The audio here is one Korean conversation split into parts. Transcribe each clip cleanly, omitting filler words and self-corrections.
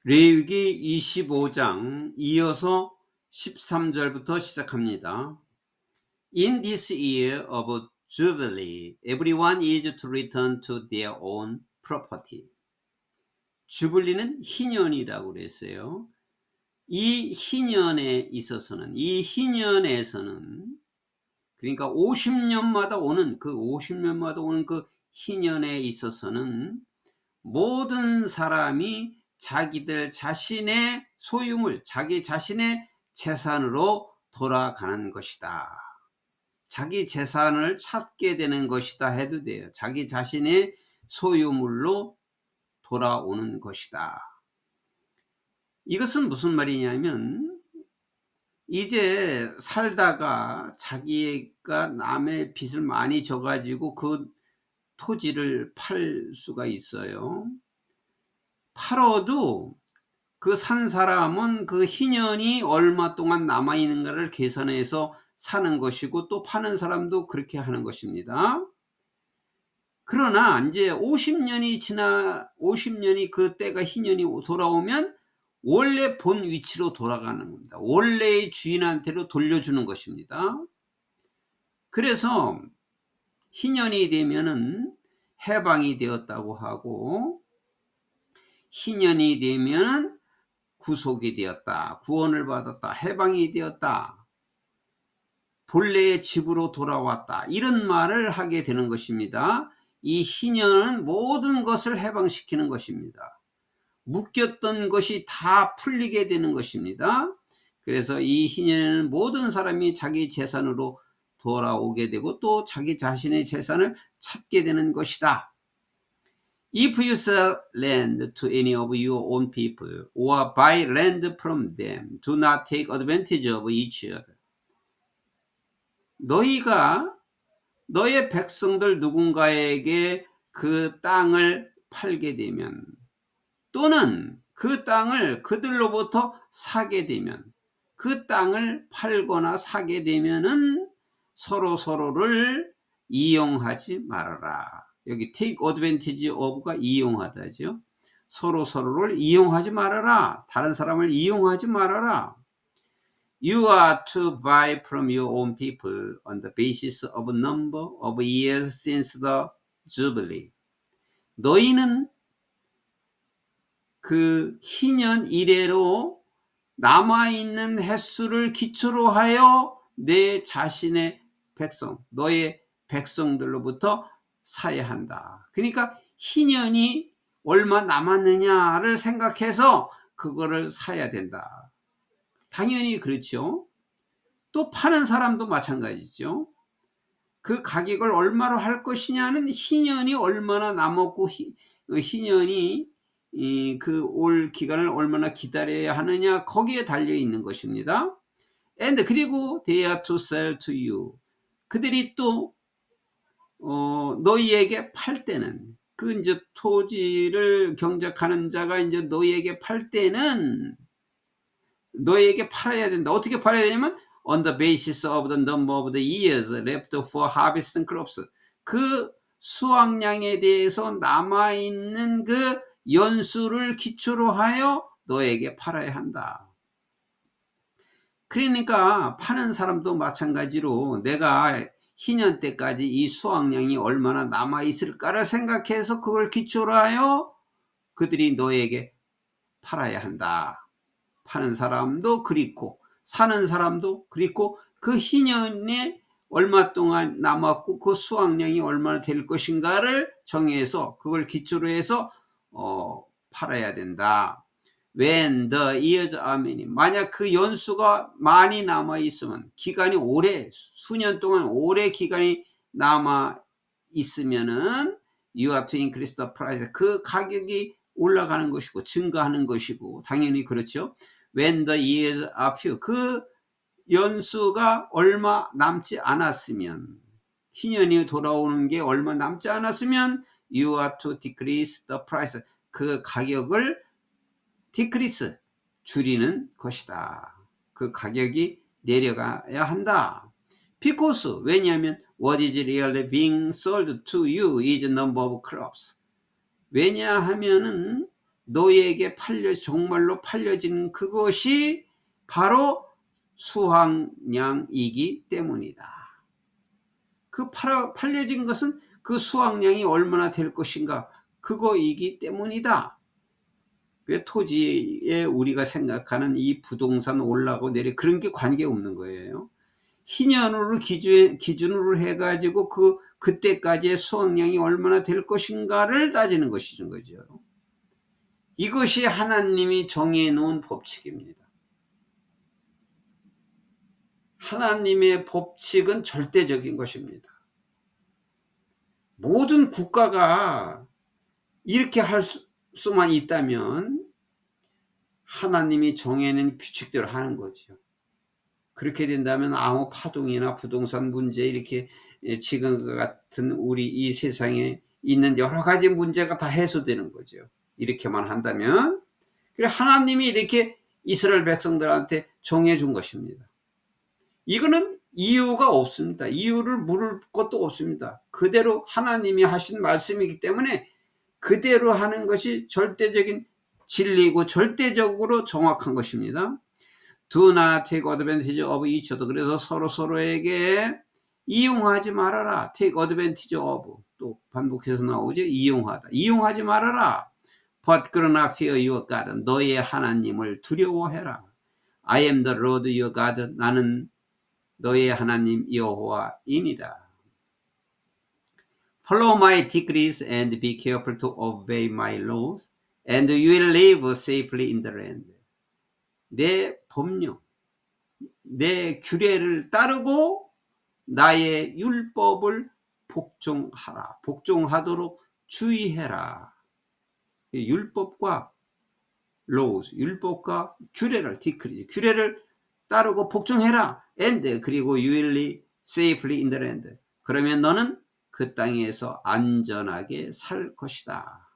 레위기 25장 이어서 13절부터 시작합니다. In this year of Jubilee, everyone is to return to their own property. 주블리는 희년이라고 그랬어요. 이 희년에 있어서는, 이 희년에서는, 그러니까 50년마다 오는 그 희년에 있어서는 모든 사람이 자기들 자신의 소유물, 자기 자신의 재산으로 돌아가는 것이다. 자기 재산을 찾게 되는 것이다 해도 돼요. 자기 자신의 소유물로 돌아오는 것이다. 이것은 무슨 말이냐면, 이제 살다가 자기가 남의 빚을 많이 져가지고 그 토지를 팔 수가 있어요. 팔아도 그 산 사람은 그 희년이 얼마 동안 남아있는가를 계산해서 사는 것이고, 또 파는 사람도 그렇게 하는 것입니다. 그러나 이제 50년이 그 때가 희년이 돌아오면 원래 본 위치로 돌아가는 겁니다. 원래의 주인한테로 돌려주는 것입니다. 그래서 희년이 되면은 해방이 되었다고 하고, 희년이 되면 구속이 되었다, 구원을 받았다, 해방이 되었다, 본래의 집으로 돌아왔다, 이런 말을 하게 되는 것입니다. 이 희년은 모든 것을 해방시키는 것입니다. 묶였던 것이 다 풀리게 되는 것입니다. 그래서 이 희년에는 모든 사람이 자기 재산으로 돌아오게 되고, 또 자기 자신의 재산을 찾게 되는 것이다. If you sell land to any of your own people or buy land from them, do not take advantage of each other. 너희가 너의 백성들 누군가에게 그 땅을 팔게 되면, 또는 그 땅을 그들로부터 사게 되면, 그 땅을 팔거나 사게 되면은 서로를 이용하지 말아라. 여기 take advantage of가 이용하다죠. 서로를 이용하지 말아라. 다른 사람을 이용하지 말아라. You are to buy from your own people on the basis of number of years since the Jubilee. 너희는 그 희년 이래로 남아있는 횟수를 기초로 하여 내 자신의 백성, 너의 백성들로부터 사야 한다. 그러니까 희년이 얼마 남았느냐를 생각해서 그거를 사야 된다. 당연히 그렇죠. 또 파는 사람도 마찬가지죠. 그 가격을 얼마로 할 것이냐는 희년이 얼마나 남았고, 희년이 그 올 기간을 얼마나 기다려야 하느냐, 거기에 달려 있는 것입니다. And 그리고 they are to sell to you. 그들이 또 너희에게 팔 때는, 그 이제 토지를 경작하는 자가 이제 너희에게 팔 때는 너희에게 팔아야 된다. 어떻게 팔아야 되냐면 on the basis of the number of the years left for harvesting crops. 그 수확량에 대해서 남아있는 그 연수를 기초로 하여 너에게 팔아야 한다. 그러니까 파는 사람도 마찬가지로 내가 희년 때까지 이 수확량이 얼마나 남아있을까를 생각해서 그걸 기초로 하여 그들이 너에게 팔아야 한다. 파는 사람도 그렇고 사는 사람도 그렇고, 그 희년에 얼마 동안 남았고 그 수확량이 얼마나 될 것인가를 정해서 그걸 기초로 해서 팔아야 된다. When the years are many. 만약 그 연수가 많이 남아 있으면, 기간이 오래, 수년 동안 오래 기간이 남아 있으면은 you have to increase the price. 그 가격이 올라가는 것이고 증가하는 것이고, 당연히 그렇죠. When the years are few. 그 연수가 얼마 남지 않았으면, 희년이 돌아오는 게 얼마 남지 않았으면 you are to decrease the price. 그 가격을 decrease, 줄이는 것이다. 그 가격이 내려가야 한다. Because, 왜냐하면 what is really being sold to you is number of crops. 왜냐하면은 너희에게 정말로 팔려진 그것이 바로 수확량이기 때문이다. 그 팔려진 것은 그 수확량이 얼마나 될 것인가, 그거이기 때문이다. 그 토지에 우리가 생각하는 이 부동산 올라가고 내려 그런 게 관계없는 거예요. 희년으로 기준으로 해가지고 그때까지의 수확량이 얼마나 될 것인가를 따지는 것이죠. 이것이 하나님이 정해놓은 법칙입니다. 하나님의 법칙은 절대적인 것입니다. 모든 국가가 이렇게 할 수만 있다면 하나님이 정해낸 규칙대로 하는 거죠. 그렇게 된다면 아무 파동이나 부동산 문제, 이렇게 지금 같은 우리 이 세상에 있는 여러 가지 문제가 다 해소되는 거죠. 이렇게만 한다면. 그래 하나님이 이렇게 이스라엘 백성들한테 정해준 것입니다. 이거는 이유가 없습니다. 이유를 물을 것도 없습니다. 그대로 하나님이 하신 말씀이기 때문에 그대로 하는 것이 절대적인 진리고 절대적으로 정확한 것입니다. Do not take advantage of each other. 그래서 서로에게 이용하지 말아라. take advantage of. 또 반복해서 나오죠. 이용하지 말아라. But 그러나 fear your God. 너의 하나님을 두려워해라. I am the Lord your God. 나는 너의 하나님 여호와이니라. Follow my decrees and be careful to obey my laws, and you will live safely in the land. 내 법령, 내 규례를 따르고 나의 율법을 복종하도록 주의해라. 율법과 laws, 율법과 규례를 decrease, 규례를 따르고 복종해라. and 그리고 you will live safely in the land. 그러면 너는 그 땅에서 안전하게 살 것이다.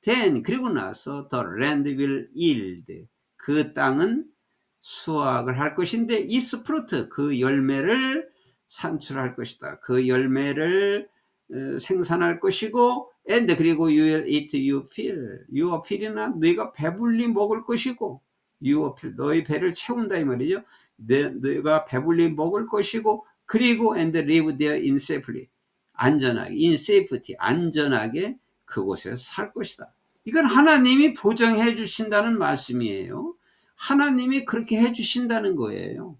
Then 그리고 나서 the land will yield. 그 땅은 수확을 할 것인데 its fruit, 그 열매를 산출할 것이다. 그 열매를 생산할 것이고 and 그리고 you will eat your fill이나 너희가 배불리 먹을 것이고 your fill, 너희 배를 채운다 이 말이죠. 너희가 배불리 먹을 것이고 그리고 and live there in safety, 안전하게, in safety, 안전하게 그곳에서 살 것이다. 이건 하나님이 보장해 주신다는 말씀이에요. 하나님이 그렇게 해 주신다는 거예요.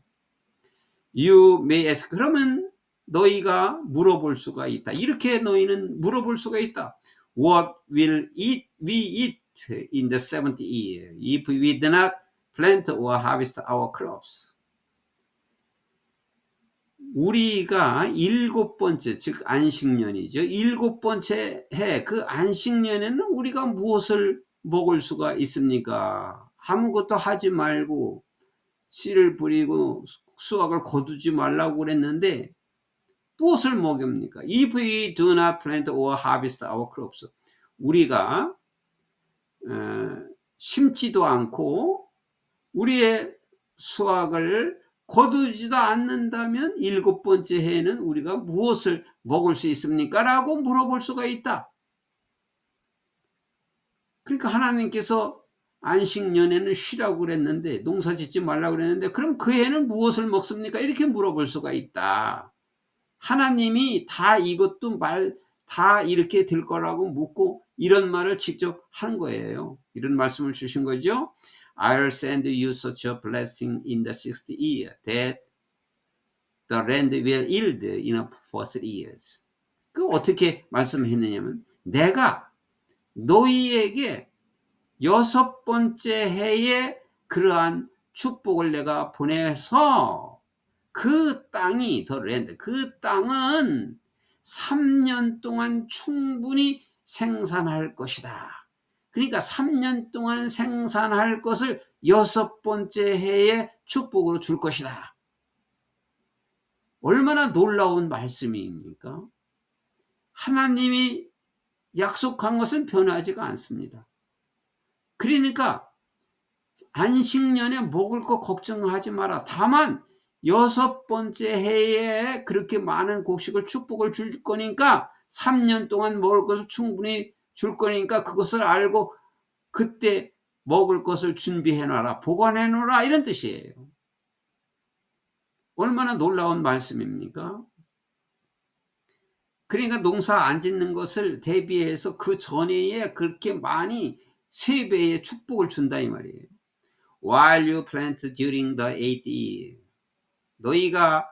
You may ask. 그러면 너희가 물어볼 수가 있다. 이렇게 너희는 물어볼 수가 있다. What will we eat in the 70th year if we do not plant or harvest our crops? 우리가 7번째, 즉 안식년이죠. 7번째 해, 그 안식년에는 우리가 무엇을 먹을 수가 있습니까? 아무것도 하지 말고 씨를 뿌리고 수확을 거두지 말라고 그랬는데 무엇을 먹입니까? If we do not plant or harvest our crops. 우리가 심지도 않고 우리의 수확을 거두지도 않는다면 7번째 해에는 우리가 무엇을 먹을 수 있습니까? 라고 물어볼 수가 있다. 그러니까 하나님께서 안식년에는 쉬라고 그랬는데, 농사 짓지 말라고 그랬는데, 그럼 그 해는 무엇을 먹습니까? 이렇게 물어볼 수가 있다. 하나님이 다 이것도 다 이렇게 될 거라고 묻고 이런 말을 직접 한 거예요. 이런 말씀을 주신 거죠. I'll send you such a blessing in the 60th year that the land will yield in the 40 years. 그 어떻게 말씀했느냐면 내가 너희에게 6번째 해에 그러한 축복을 내가 보내서 그 땅이 더 랜드, 그 땅은 3년 동안 충분히 생산할 것이다. 그러니까 3년 동안 생산할 것을 6번째 해에 축복으로 줄 것이다. 얼마나 놀라운 말씀입니까? 하나님이 약속한 것은 변하지가 않습니다. 그러니까 안식년에 먹을 거 걱정하지 마라. 다만 6번째 해에 그렇게 많은 곡식을 축복을 줄 거니까 3년 동안 먹을 것을 충분히 줄 거니까 그것을 알고 그때 먹을 것을 준비해 놔라, 보관해 놓으라, 이런 뜻이에요. 얼마나 놀라운 말씀입니까? 그러니까 농사 안 짓는 것을 대비해서 그 전에 그렇게 많이 3배의 축복을 준다 이 말이에요. While you plant during the 8th year. 너희가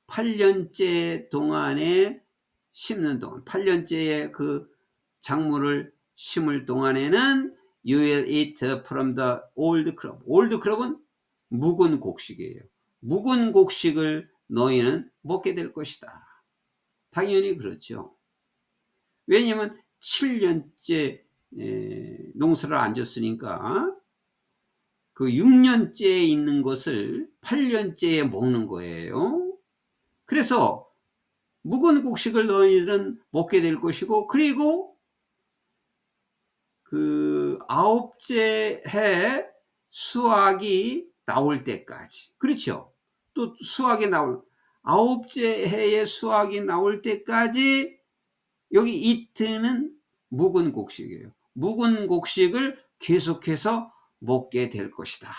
8년째 동안에 심는 동안, 8년째의 그 작물을 심을 동안에는 you will eat from the old crop. old crop은 묵은 곡식이에요. 묵은 곡식을 너희는 먹게 될 것이다. 당연히 그렇죠. 왜냐하면 7년째 농사를 안 졌으니까 그 6년째에 있는 것을 8년째에 먹는 거예요. 그래서 묵은 곡식을 너희들은 먹게 될 것이고, 그리고 그 9째 해 수확이 나올 때까지, 그렇죠. 또 수확이 나올 9째 해의 수확이 나올 때까지 여기 이트는 묵은 곡식이에요. 묵은 곡식을 계속해서 먹게 될 것이다.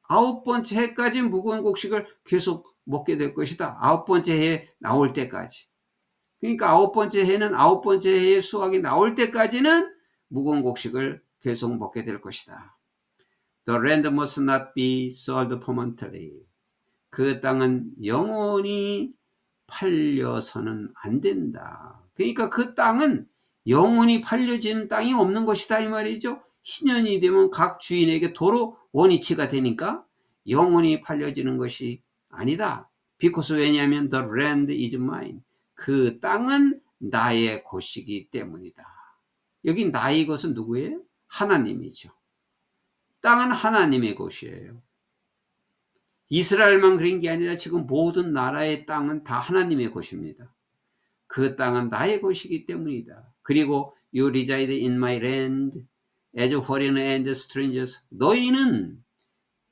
9번째 해까지 묵은 곡식을 계속 먹게 될 것이다. 9번째 해에 나올 때까지. 그러니까 9번째 해는 9번째 해의 수확이 나올 때까지는 묵은 곡식을 계속 먹게 될 것이다. The land must not be sold permanently. 그 땅은 영원히 팔려서는 안 된다. 그러니까 그 땅은 영원히 팔려지는 땅이 없는 것이다 이 말이죠. 희년이 되면 각 주인에게 도로 원위치가 되니까 영원히 팔려지는 것이 아니다. because 왜냐하면 the land is mine. 그 땅은 나의 것이기 때문이다. 여기 나의 것은 누구예요? 하나님이죠. 땅은 하나님의 것이에요. 이스라엘만 그런 게 아니라 지금 모든 나라의 땅은 다 하나님의 것입니다. 그 땅은 나의 것이기 때문이다. 그리고 you reside in my land as foreigner and strangers. 너희는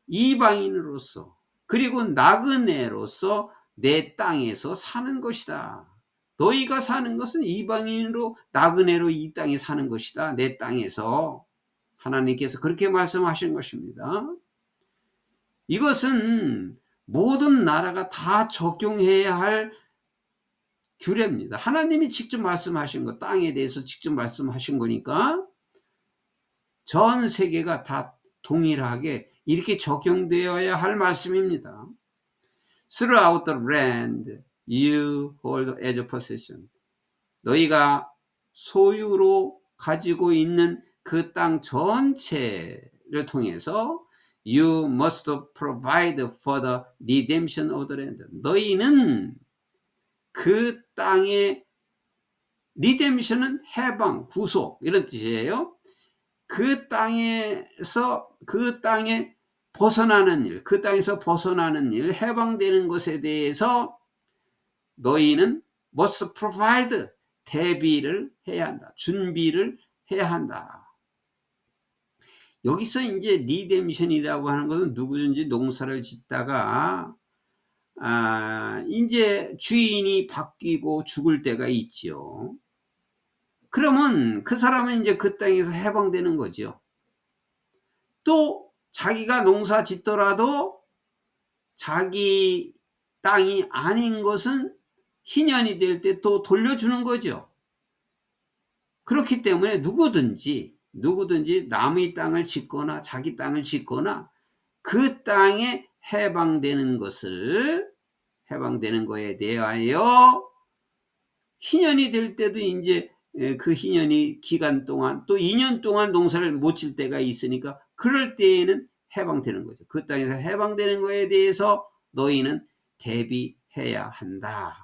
이방인으로서 그리고 나그네로서 내 땅에서 사는 것이다. 너희가 사는 것은 이방인으로 나그네로 이 땅에 사는 것이다. 내 땅에서. 하나님께서 그렇게 말씀하신 것입니다. 이것은 모든 나라가 다 적용해야 할 규례입니다. 하나님이 직접 말씀하신 거, 땅에 대해서 직접 말씀하신 거니까 전 세계가 다 동일하게 이렇게 적용되어야 할 말씀입니다. Throughout the land you hold as a possession. 너희가 소유로 가지고 있는 그 땅 전체를 통해서 You must provide for the redemption of the land. 너희는 그 땅의 리뎀션은 해방, 구속 이런 뜻이에요. 그 땅에서 그 땅에 벗어나는 일, 그 땅에서 벗어나는 일, 해방되는 것에 대해서 너희는 must provide, 대비를 해야 한다. 준비를 해야 한다. 여기서 이제 리뎀션이라고 하는 것은 누구든지 농사를 짓다가 이제 주인이 바뀌고 죽을 때가 있죠. 그러면 그 사람은 이제 그 땅에서 해방되는 거죠. 또 자기가 농사 짓더라도 자기 땅이 아닌 것은 희년이 될 때 또 돌려주는 거죠. 그렇기 때문에 누구든지 남의 땅을 짓거나 자기 땅을 짓거나 그 땅에 해방되는 거에 대하여 희년이 될 때도 이제 그 희년이 기간 동안 또 2년 동안 농사를 못 질 때가 있으니까 그럴 때에는 해방되는 거죠. 그 땅에서 해방되는 거에 대해서 너희는 대비해야 한다.